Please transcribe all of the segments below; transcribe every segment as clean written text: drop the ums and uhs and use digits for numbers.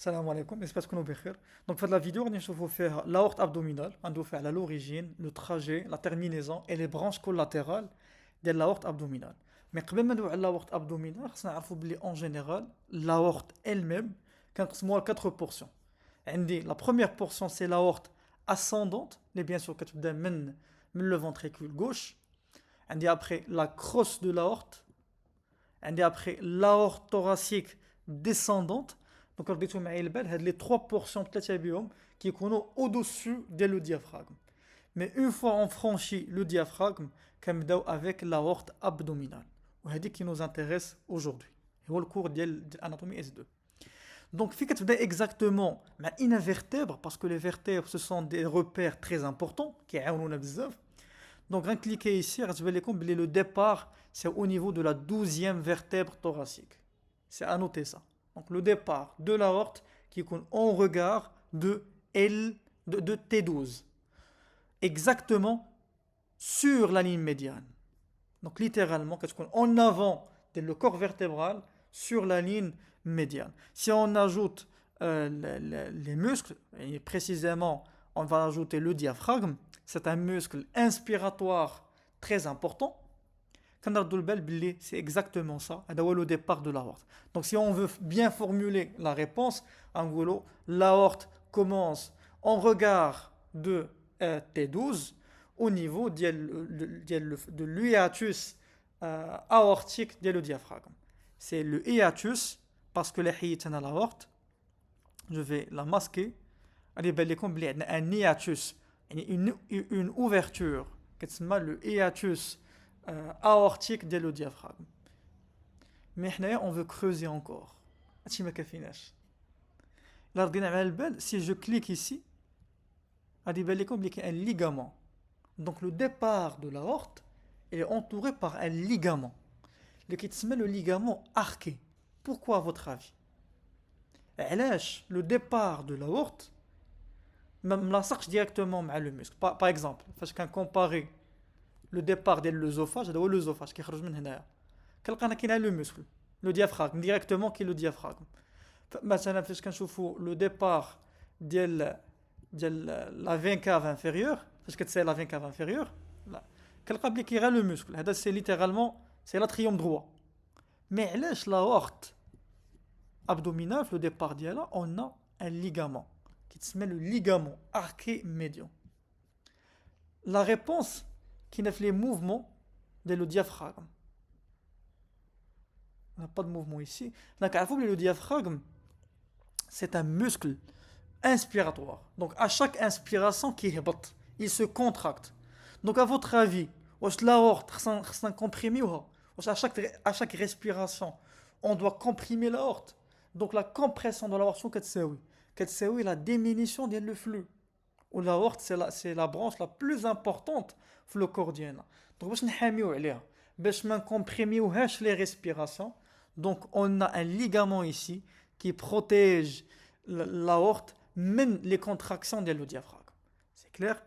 Salam alaikum, j'espère que nous allons bien. Donc, pour la vidéo, on va faire l'aorte abdominale, on doit faire l'origine, le trajet, la terminaison et les branches collatérales de l'aorte abdominale. Mais avant de faire l'aorte abdominale, on va savoir en général, l'aorte elle-même, quand 4 portions. La première portion, c'est l'aorte ascendante, et bien sûr, qui commence le ventricule gauche. Après, la crosse de l'aorte. Après, l'aorte thoracique descendante. Donc, regardez les trois portions qui sont au-dessus du diaphragme. Mais une fois on franchit le diaphragme, on avec l'aorte abdominale. C'est ce qui nous intéresse aujourd'hui. C'est le cours de l'anatomie S2. Donc, il faut exactement une vertèbre, parce que les vertèbres, ce sont des repères très importants qui aident بزاف. Donc, quand cliquez ici, le départ, c'est au niveau de la 12e vertèbre thoracique. C'est à noter ça. Donc, le départ de l'aorte qui est en regard de T12. Exactement sur la ligne médiane. Donc, littéralement, qu'est-ce qu'on en avant de le corps vertébral sur la ligne médiane. Si on ajoute les muscles, et précisément, on va ajouter le diaphragme, c'est un muscle inspiratoire très important. C'est exactement ça, c'est le départ de l'aorte. Donc si on veut bien formuler la réponse, en gros, l'aorte commence en regard de T12 au niveau de l'hiatus aortique de le diaphragme. C'est le hiatus parce que les hiatus à l'aorte, je vais la masquer. Un hiatus, une ouverture, qui s'appelle le hiatus aortique de le diaphragme. Mais on veut creuser encore. Si je clique ici, il y a un ligament. Donc le départ de l'aorte est entouré par un ligament. Le ligament arqué. Pourquoi à votre avis? Le départ de l'aorte ne me directement avec le muscle. Par exemple, parce qu'on compare le départ de l'œsophage, c'est l'œsophage qui sort de là. Quelqu'un qui a le muscle, le diaphragme, directement qui est le diaphragme. Maintenant, parce qu'on voit le départ de la veine cave inférieure, parce que c'est la veine cave inférieure, quelqu'un qui a le muscle, c'est littéralement c'est l'atrium droit. Mais l'aorte abdominale, le départ d'elle, on a un ligament qui s'appelle le ligament arqué médian. La réponse qui n'a fait les mouvements de le diaphragme. On n'a pas de mouvement ici. Donc, le diaphragme, c'est un muscle inspiratoire. Donc, à chaque inspiration il se contracte. Donc, à votre avis, l'aorte est comprimée ou à chaque respiration, on doit comprimer l'aorte. Donc, la compression de l'aorte, c'est la diminution du flux. Ou l'aorte, c'est la branche la plus importante dans le corps. Donc, on comprimer les respirations. Donc, on a un ligament ici qui protège l'aorte, même les contractions du diaphragme. C'est clair?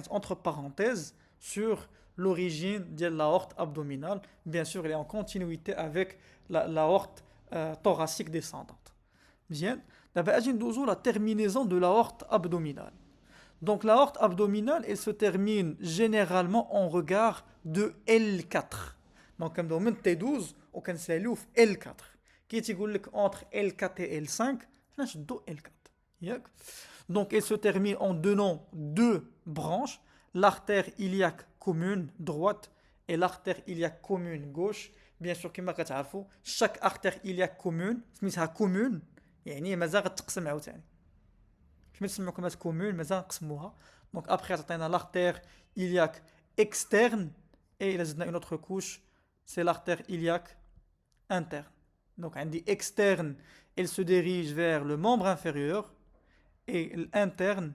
Entre parenthèses, sur l'origine de l'aorte abdominale, bien sûr, elle est en continuité avec l'aorte thoracique descendante. Bien. D'abord, la terminaison de l'aorte abdominale. Donc, l'aorte abdominale, elle se termine généralement en regard de L4. Donc, comme dans le T12, on peut L4. Qui est entre L4 et L5, là, je dois L4. Donc, elle se termine en donnant deux branches, l'artère iliaque commune droite et l'artère iliaque commune gauche. Bien sûr, comme vous savez, chaque artère iliaque commune, c'est commune, يعني مازال غتقسم عاوتاني كما تسمعوا كما كومون مازال نقسموها دونك ابخي عطينا l'artère iliaque externe et il a une autre couche c'est l'artère iliaque interne. Donc عندي externe elle se dirige vers le membre inférieur et l'interne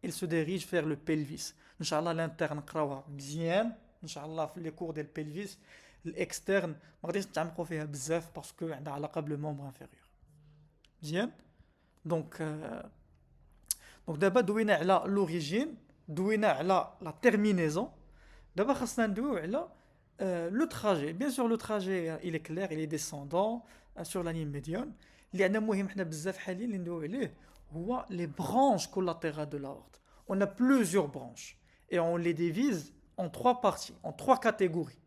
elle se dirige vers le pelvis. Inch'Allah l'interne نقراوها مزيان Inch'Allah في les cours del pelvis. L'externe ما غاديش نتعمقوا فيها بزاف باسكو عندها علاقه بالممbre inférieur. Bien. Donc d'abord, douina ala l'origine, douina ala la terminaison. D'abord, خاصنا ندويو على le trajet. Bien sûr, le trajet, il est clair, il est descendant sur la ligne médiane. اللي عندنا مهم حنا بزاف حاليا اللي ندويو عليه هو les branches collatérales de l'aorte. On a plusieurs branches et on les divise en trois parties, en trois catégories.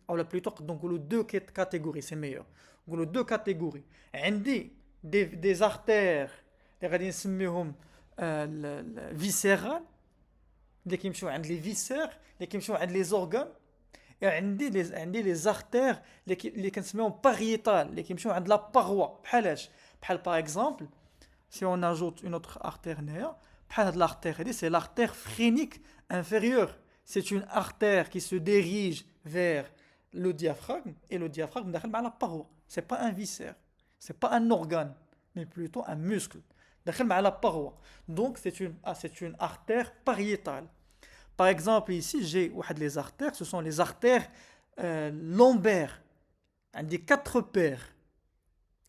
Ou la plutôt donc deux catégories, c'est meilleur. نقولوا deux catégories. عندي des artères اللي غادي نسميهم viscérales اللي كيمشيو عند les viscères اللي كيمشيو عند les organes. عندي les artères اللي كنسميهم pariétales اللي كيمشيو عند la paroi. بحالاش بحال par exemple si on ajoute une autre artère هنايا بحال هاد l'artère هادي c'est l'artère phrénique inférieure. C'est une artère qui se dirige vers le diaphragme et le diaphragme داخل مع la paroi. C'est pas un viscère, c'est pas un organe, mais plutôt un muscle. داخل مع la paroi. Donc c'est une artère pariétale. Par exemple ici j'ai les artères, ce sont les artères lombaires. عندي 4 paires.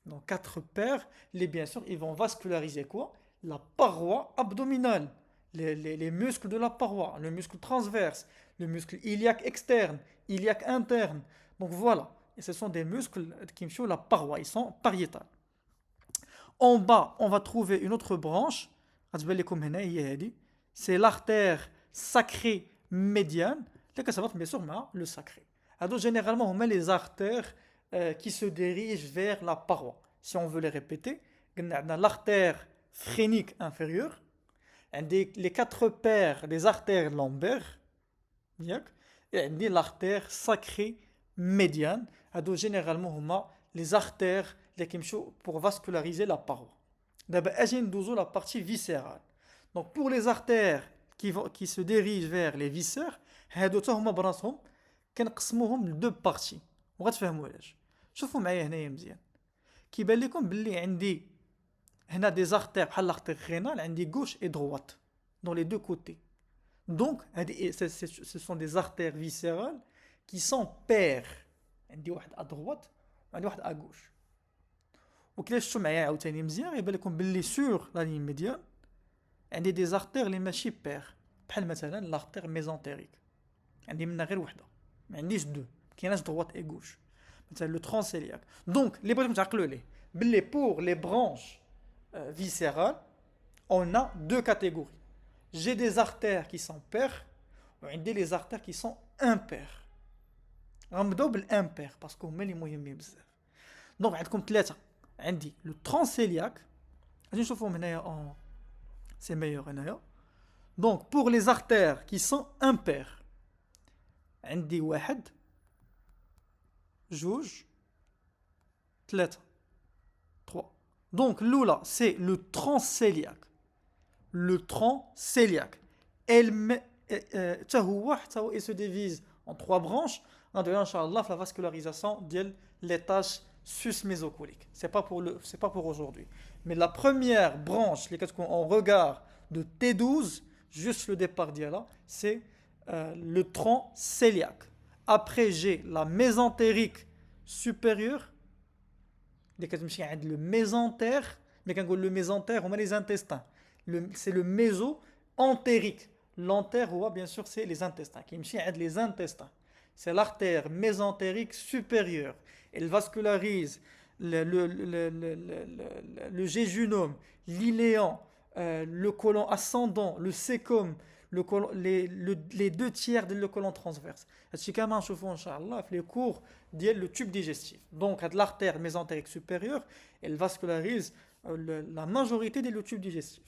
Donc 4 paires, bien sûr, ils vont vasculariser quoi? La paroi abdominale. Les muscles de la paroi, le muscle transverse, le muscle iliaque externe, iliaque interne. Donc voilà, et ce sont des muscles qui me la paroi, ils sont pariétales. En bas, on va trouver une autre branche, c'est l'artère sacrée médiane, bien sûr, le sacré. Alors, généralement, on met les artères qui se dirigent vers la paroi. Si on veut les répéter, l'artère phrénique inférieure, les 4 paires des artères lombaires, et l'artère sacrée médiane. Généralement, les artères pour vasculariser la paroi. D'abord, la partie viscérale. Donc, pour les artères qui se dirigent vers les viscères, nous كنقسموهم لدو بارتي وغتفهموا علاش. شوفوا معايا هنايا مزيان كيبان لكم باللي عندي هنا دي زارتير بحال l'artère rénale عندي gauche et droite dans les deux côtés. Donc ce sont des artères viscérales qui sont paires. عندي واحد à droite وعندي واحد à gauche. وكلا شفتوا معايا عاوتاني مزيان يبان لكم باللي sur la ligne médiane عندي des artères اللي ماشي paires بحال مثلا l'artère mésentérique عندي منها غير وحده ما عنديش دو كايناش droite et gauche مثلا le tronc cœliaque. Donc اللي بغيتكم تعقلوا ليه باللي pour les branches viscérales on a deux catégories. J'ai des artères qui sont paires et des artères qui sont impaires. غنبداو بالامبير باسكو هما اللي مهمين بزاف. دونك عندكم ثلاثه عندي لو ترانسيلياك غادي نشوفوهم هنايا سي ميور هنايا. دونك بور لي artères qui sont impaires عندي واحد جوج ثلاثه 3. Donc l'oula c'est le transcéliaque. Le transcéliaque il se divise en 3 branches. On va inchallah la vascularisation de l'étage sus-mésocolique. C'est pas pour aujourd'hui. Mais la première branche, on regarde de T12, juste le départ d'Yala, c'est le tronc cœliaque. Après, j'ai la mésentérique supérieure. Le mésentère, mais quand on dit le mésentère, on met les intestins. C'est le méso-entérique. L'entère, bien sûr, c'est les intestins. Les intestins. C'est l'artère mésentérique supérieure. Elle vascularise le jéjunum, l'iléon, le côlon ascendant, le sécum, les 2 tiers du côlon transverse. C'est comme un chauffeur, Inch'Allah, les cours le tube digestif. Donc, l'artère mésentérique supérieure, elle vascularise la majorité des tubes digestifs.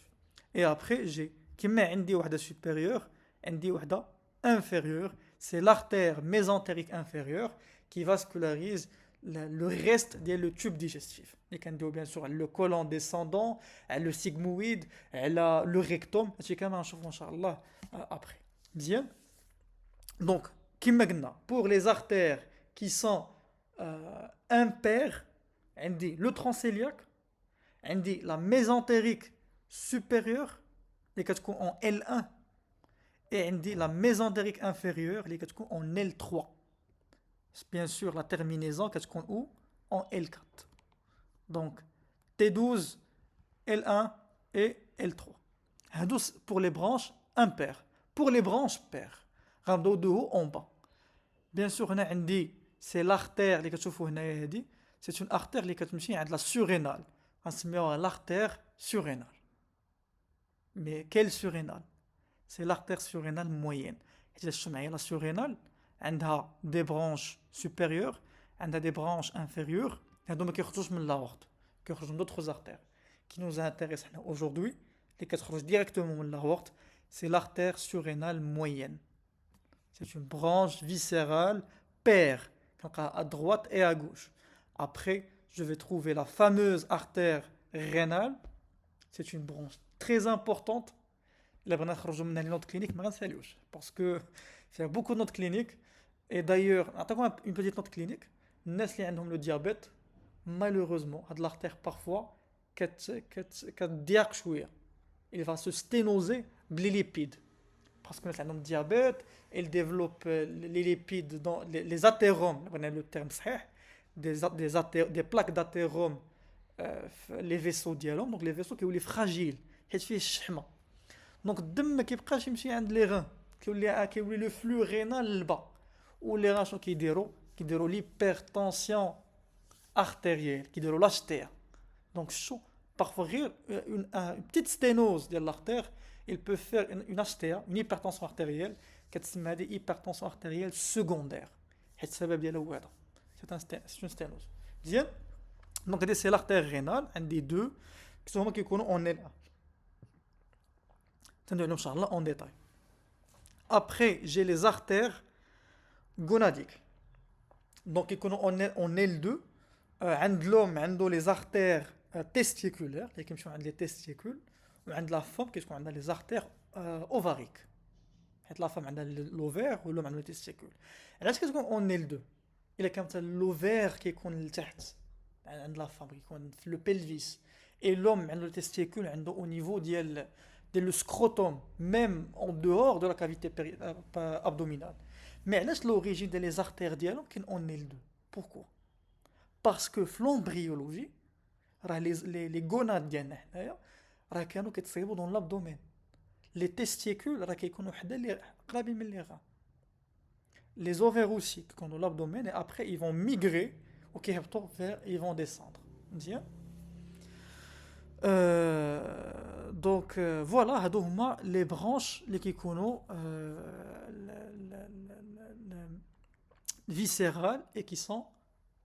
Et après, j'ai qui met une wahda supérieure, une wahda inférieure. C'est l'artère mésentérique inférieure qui vascularise le reste du tube digestif. Et quand on dit bien sûr le côlon descendant, le sigmoïde, le rectum, c'est comme un chauffeur, Inch'Allah, après. Bien. Donc, pour les artères qui sont impaires, on dit le transcéliaque, on dit la mésentérique supérieure, les quatre en L1, et on dit la mésentérique inférieure, les quatre en L3. Bien sûr, la terminaison, qu'est-ce qu'on où en L4. Donc, T12, L1 et L3. Pour les branches impaires. Pour les branches paires. De haut en bas. Bien sûr, c'est l'artère, les quatre c'est une artère اللي كتمشي عند la surrénale. غنسميوها l'artère surrénale. Mais quelle surrénale? C'est l'artère surrénale moyenne. حيت شفتوا معايا la surrénale عندها des branches supérieures, عندها des branches inférieures. هادو ما كيخرجوش من l'aorte, كيخرجوا من d'autres artères. Qui nous intéresse حنا aujourd'hui, اللي كتخرج directement من l'aorte, c'est l'artère surrénale moyenne. C'est une branche viscérale paire, à droite et à gauche. Après, je vais trouver la fameuse artère rénale. C'est une branche très importante. Là, on a une note clinique, parce que il y a beaucoup de notes cliniques. Et d'ailleurs, une petite note clinique. Les gens qui ont le diabète, malheureusement, l'artère parfois, il va se sténoser les lipides. Parce que les gens qui ont le diabète, ils développent les lipides dans les athérome, on a le terme صحيح, des plaques d'athérome, les vaisseaux dialome, donc les vaisseaux qui sont fragiles, حيت فيه الشحمه. دونك الدم ما كيبقاش يمشي عند لي غان، كيولي لو فلو رينال للبا. ولي غان شنو كيديروا ليبرتونسيون artérielle, كيديروا l'HTA. Donc chaud, parfois une petite sténose de l'artère, il peut faire une HTA, une hypertension artérielle, كتسمى هذه hypertension artérielle secondaire. حيت السبب ديالها هو هذا. C'est une sténose. مزيان. Donc هذه c'est l'artère rénale, عندي deux qui هما كيكونوا en L1. تندوي inchallah en détail. Après, j'ai les artères gonadiques. Donc ils كيكونوا en L2. عند l'homme عنده les artères testiculaires اللي كيمشيو عند les testicules, وعند la femme كيكون عندها les artères ovariques. حيت la femme عندها l'ovaire و l'homme عنده les testicules. علاش كتكون en L2؟ إلا كان l'ovaire كيكون لتحت عند la femme كيكون في le pelvis, et l'homme عنده les testicules عنده au niveau ديال le scrotum, même en dehors de la cavité abdominale. Mais علاش l'origine des artères ديالهم كاين en L2؟ Pourquoi? Parce que l'embryologie, les gonades ديالنا حنايا راه كانوا كيتصيبوا dans l'abdomen. Les testicules راه كيكونوا حدا اللي قرابين من لي غان. Les ovaires aussi كيكونوا dans l'abdomen, et après ils vont migrer وكيهبطوا vers, ils vont descendre. مزيان. Donc voilà, هادو هما les branches اللي كيكونوا viscérales et qui sont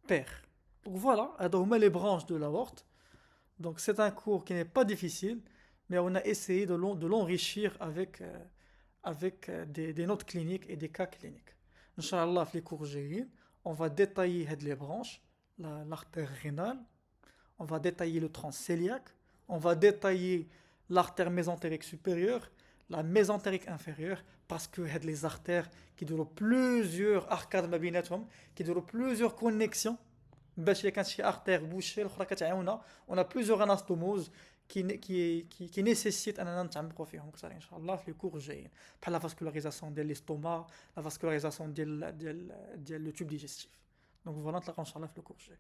paires. Donc voilà, هادو هما les branches de l'aorte. Donc c'est un cours qui n'est pas difficile, mais on a essayé de l'enrichir avec des notes cliniques et des cas cliniques. Inch'Allah, في les cours جايين, on va détailler les branches, l'artère rénale, on va détailler le tronc cœliaque, on va détailler l'artère mésentérique supérieure, la mésentérique inférieure, parce que les artères qui durent plusieurs arcades ما بيناتهم, qui durent plusieurs connexions. باش الا كانت شي ارتير بوشي الاخرى كتعاونها. on a plusieurs anastomoses qui nécessitent اننا نتعمقوا فيهم اكثر ان شاء الله في الكور الجايين, بحال لا فاسكولاريزاسيون ديال ليستوما, لا فاسكولاريزاسيون ديال لو تيوب ديجستيف. دونك فوالا نتلاقاو ان شاء الله في الكور الجاي.